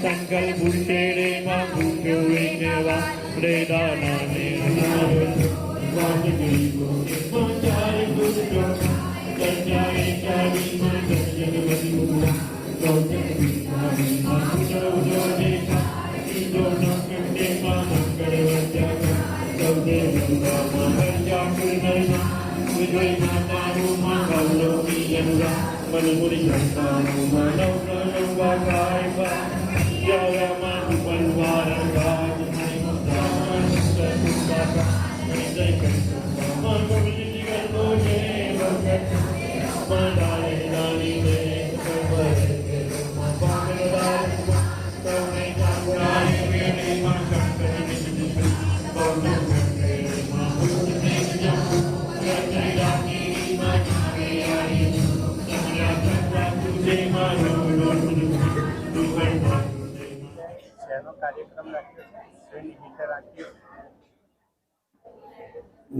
संकल्प बुढ़े माँ भूखे हुए नेवा रे दाना ने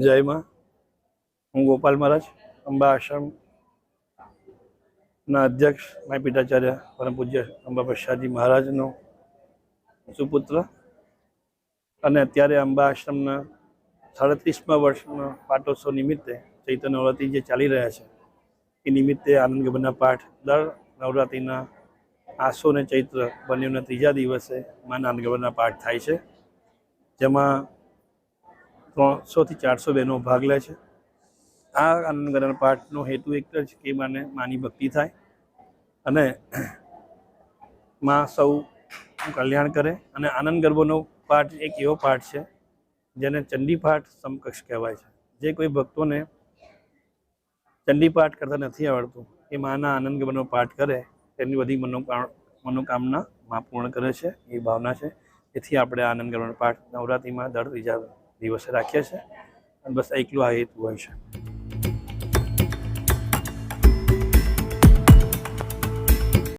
जय मां। हूँ गोपाल महाराज अंबा आश्रम अध्यक्ष माय पिताचार्य परम पूज्य अंबा प्रसादजी महाराज नो सुपुत्र અને અત્યારે અંબા આશ્રમના 37મા વર્ષના પાટોત્સવ નિમિત્તે ચૈત્ર નવરાત્રિ જે ચાલી રહ્યા છે એ નિમિત્તે આનંદ ગરબાના પાઠ દર નવરાત્રિના આસો અને ચૈત્ર બંનેના ત્રીજા દિવસે માના આનંદ ગરબાના પાઠ થાય છે, જેમાં 300 થી 400 બહેનો ભાગ લે છે। આ આનંદ ગરબાના પાઠનો હેતુ એક જ કે માની ભક્તિ થાય અને માં સૌ કલ્યાણ કરે। અને આનંદ ગરબાનો પાઠ એક એવો પાઠ છે જેને ચંડી પાઠ સમકક્ષ કહેવાય છે। જે કોઈ ભક્તોને ચંડી પાઠ કરતા નથી આવડતું એ માના આનંદ ગરબાનો પાઠ કરે તેની બધી મનોકામના માં પૂર્ણ કરે છે એ ભાવના છે। તેથી આપણે આનંદ ગરબાનો પાઠ નવરાત્રિમાં દર ત્રીજા દિવસે રાખીએ છીએ અને બસ એકલું આ હેતુ હોય છે।